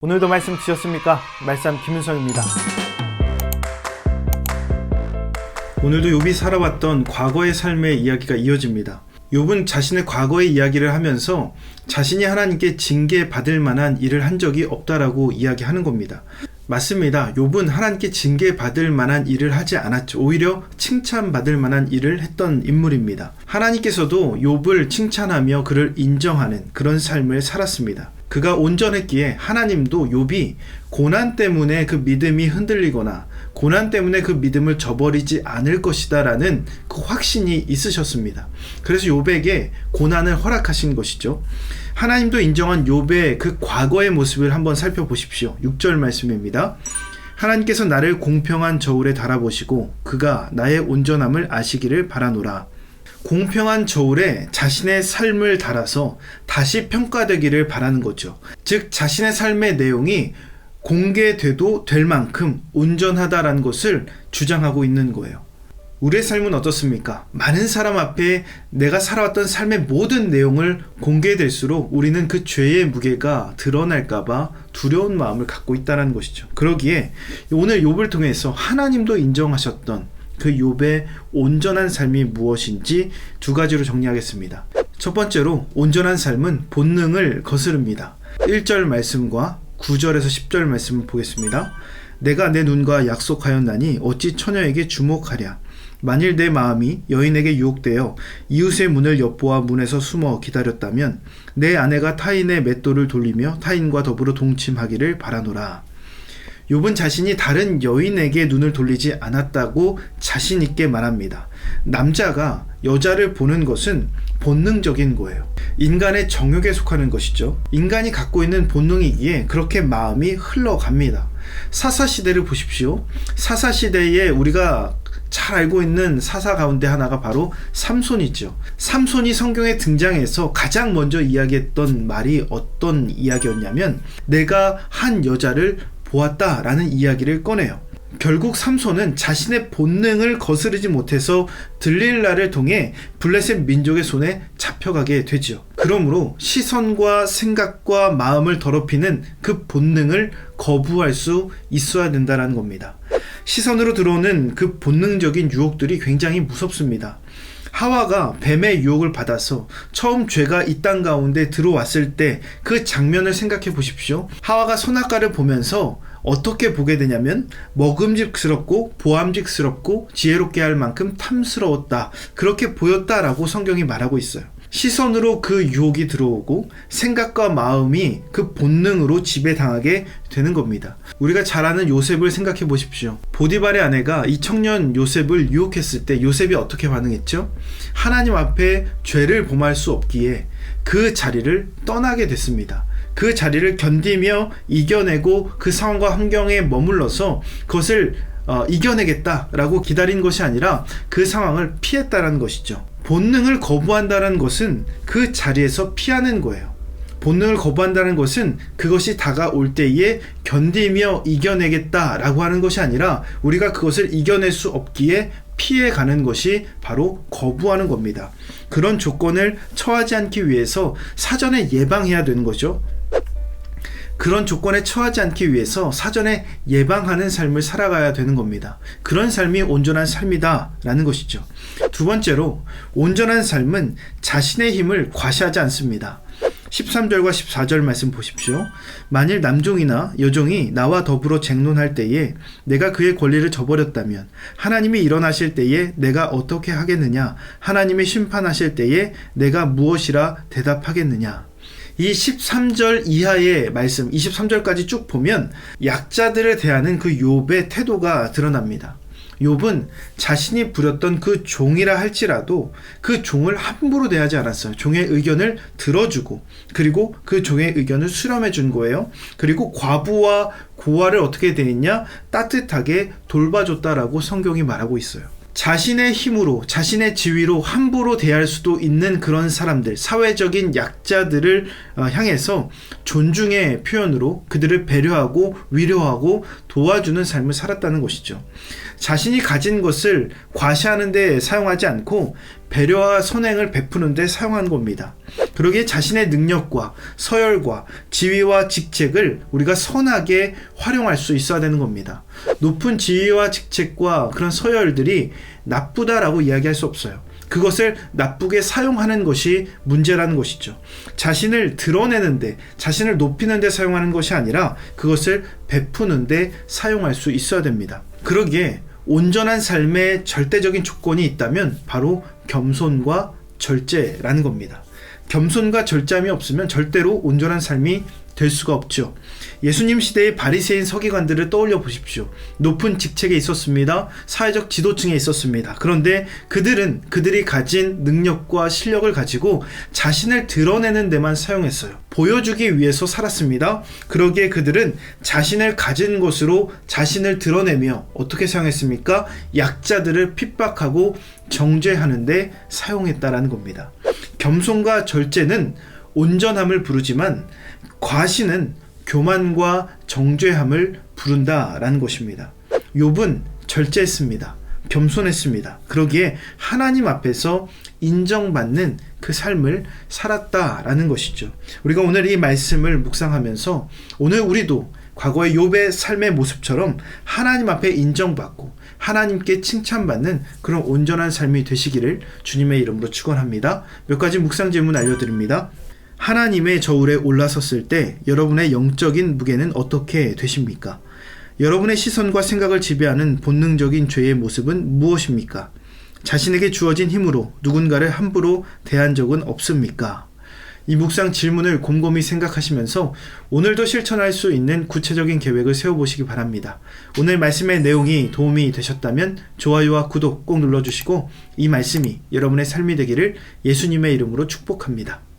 오늘도 말씀 주셨습니까? 말씀 김윤성입니다. 오늘도 욥이 살아왔던 과거의 삶의 이야기가 이어집니다. 욥은 자신의 과거의 이야기를 하면서 자신이 하나님께 징계받을 만한 일을 한 적이 없다라고 이야기하는 겁니다. 맞습니다. 욥은 하나님께 징계받을 만한 일을 하지 않았죠. 오히려 칭찬받을 만한 일을 했던 인물입니다. 하나님께서도 욥을 칭찬하며 그를 인정하는 그런 삶을 살았습니다. 그가 온전했기에 하나님도 욥이 고난 때문에 그 믿음이 흔들리거나 고난 때문에 그 믿음을 저버리지 않을 것이다 라는 그 확신이 있으셨습니다. 그래서 욥에게 고난을 허락하신 것이죠. 하나님도 인정한 욥의 그 과거의 모습을 한번 살펴보십시오. 6절 말씀입니다. 하나님께서 나를 공평한 저울에 달아보시고 그가 나의 온전함을 아시기를 바라노라. 공평한 저울에 자신의 삶을 달아서 다시 평가되기를 바라는 거죠. 즉 자신의 삶의 내용이 공개돼도 될 만큼 온전하다라는 것을 주장하고 있는 거예요. 우리의 삶은 어떻습니까? 많은 사람 앞에 내가 살아왔던 삶의 모든 내용을 공개될수록 우리는 그 죄의 무게가 드러날까봐 두려운 마음을 갖고 있다는 것이죠. 그러기에 오늘 욥을 통해서 하나님도 인정하셨던 그 욥의 온전한 삶이 무엇인지 두 가지로 정리하겠습니다. 첫 번째로 온전한 삶은 본능을 거스릅니다. 1절 말씀과 9절에서 10절 말씀을 보겠습니다. 내가 내 눈과 약속하였나니 어찌 처녀에게 주목하랴. 만일 내 마음이 여인에게 유혹되어 이웃의 문을 엿보아 문에서 숨어 기다렸다면 내 아내가 타인의 맷돌을 돌리며 타인과 더불어 동침하기를 바라노라. 욥은 자신이 다른 여인에게 눈을 돌리지 않았다고 자신 있게 말합니다. 남자가 여자를 보는 것은 본능적인 거예요. 인간의 정욕에 속하는 것이죠. 인간이 갖고 있는 본능이기에 그렇게 마음이 흘러갑니다. 사사시대를 보십시오. 사사시대에 우리가 잘 알고 있는 사사 가운데 하나가 바로 삼손이죠. 삼손이 성경에 등장해서 가장 먼저 이야기했던 말이 어떤 이야기였냐면 내가 한 여자를 보았다라는 이야기를 꺼내요. 결국 삼손은 자신의 본능을 거스르지 못해서 들릴라를 통해 블레셋 민족의 손에 잡혀가게 되죠. 그러므로 시선과 생각과 마음을 더럽히는 그 본능을 거부할 수 있어야 된다는 겁니다. 시선으로 들어오는 그 본능적인 유혹들이 굉장히 무섭습니다. 하와가 뱀의 유혹을 받아서 처음 죄가 이 땅 가운데 들어왔을 때 그 장면을 생각해 보십시오. 하와가 선악과를 보면서 어떻게 보게 되냐면 먹음직스럽고 보암직스럽고 지혜롭게 할 만큼 탐스러웠다. 그렇게 보였다라고 성경이 말하고 있어요. 시선으로 그 유혹이 들어오고 생각과 마음이 그 본능으로 지배당하게 되는 겁니다. 우리가 잘 아는 요셉을 생각해 보십시오. 보디발의 아내가 이 청년 요셉을 유혹했을 때 요셉이 어떻게 반응했죠? 하나님 앞에 죄를 범할 수 없기에 그 자리를 떠나게 됐습니다. 그 자리를 견디며 이겨내고 그 상황과 환경에 머물러서 그것을 이겨내겠다라고 기다린 것이 아니라 그 상황을 피했다라는 것이죠. 본능을 거부한다는 것은 그 자리에서 피하는 거예요. 본능을 거부한다는 것은 그것이 다가올 때에 견디며 이겨내겠다라고 하는 것이 아니라 우리가 그것을 이겨낼 수 없기에 피해가는 것이 바로 거부하는 겁니다. 그런 조건을 처하지 않기 위해서 사전에 예방해야 되는 거죠. 그런 조건에 처하지 않기 위해서 사전에 예방하는 삶을 살아가야 되는 겁니다. 그런 삶이 온전한 삶이다 라는 것이죠. 두 번째로 온전한 삶은 자신의 힘을 과시하지 않습니다. 13절과 14절 말씀 보십시오. 만일 남종이나 여종이 나와 더불어 쟁론할 때에 내가 그의 권리를 저버렸다면 하나님이 일어나실 때에 내가 어떻게 하겠느냐? 하나님이 심판하실 때에 내가 무엇이라 대답하겠느냐? 이 13절 이하의 말씀 23절까지 쭉 보면 약자들을 대하는 그 욥의 태도가 드러납니다. 욥은 자신이 부렸던 그 종이라 할지라도 그 종을 함부로 대하지 않았어요. 종의 의견을 들어주고 그리고 그 종의 의견을 수렴해 준 거예요. 그리고 과부와 고아를 어떻게 대했냐? 따뜻하게 돌봐줬다라고 성경이 말하고 있어요. 자신의 힘으로 자신의 지위로 함부로 대할 수도 있는 그런 사람들, 사회적인 약자들을 향해서 존중의 표현으로 그들을 배려하고 위로하고 도와주는 삶을 살았다는 것이죠. 자신이 가진 것을 과시하는 데 사용하지 않고 배려와 선행을 베푸는 데 사용한 겁니다. 그러기에 자신의 능력과 서열과 지위와 직책을 우리가 선하게 활용할 수 있어야 되는 겁니다. 높은 지위와 직책과 그런 서열들이 나쁘다라고 이야기할 수 없어요. 그것을 나쁘게 사용하는 것이 문제라는 것이죠. 자신을 드러내는데, 자신을 높이는데 사용하는 것이 아니라 그것을 베푸는데 사용할 수 있어야 됩니다. 그러기에 온전한 삶의 절대적인 조건이 있다면 바로 겸손과 절제라는 겁니다. 겸손과 절제함이 없으면 절대로 온전한 삶이 될 수가 없죠. 예수님 시대의 바리새인 서기관들을 떠올려 보십시오. 높은 직책에 있었습니다. 사회적 지도층에 있었습니다. 그런데 그들이 가진 능력과 실력을 가지고 자신을 드러내는 데만 사용했어요. 보여주기 위해서 살았습니다. 그러기에 그들은 자신을 가진 것으로 자신을 드러내며 어떻게 사용했습니까? 약자들을 핍박하고 정죄하는 데 사용했다라는 겁니다. 겸손과 절제는 온전함을 부르지만 과신은 교만과 정죄함을 부른다라는 것입니다. 욥은 절제했습니다. 겸손했습니다. 그러기에 하나님 앞에서 인정받는 그 삶을 살았다라는 것이죠. 우리가 오늘 이 말씀을 묵상하면서 오늘 우리도 과거의 욥의 삶의 모습처럼 하나님 앞에 인정받고 하나님께 칭찬받는 그런 온전한 삶이 되시기를 주님의 이름으로 축원합니다. 몇 가지 묵상 질문 알려드립니다. 하나님의 저울에 올라섰을 때 여러분의 영적인 무게는 어떻게 되십니까? 여러분의 시선과 생각을 지배하는 본능적인 죄의 모습은 무엇입니까? 자신에게 주어진 힘으로 누군가를 함부로 대한 적은 없습니까? 이 묵상 질문을 곰곰이 생각하시면서 오늘도 실천할 수 있는 구체적인 계획을 세워보시기 바랍니다. 오늘 말씀의 내용이 도움이 되셨다면 좋아요와 구독 꼭 눌러주시고 이 말씀이 여러분의 삶이 되기를 예수님의 이름으로 축복합니다.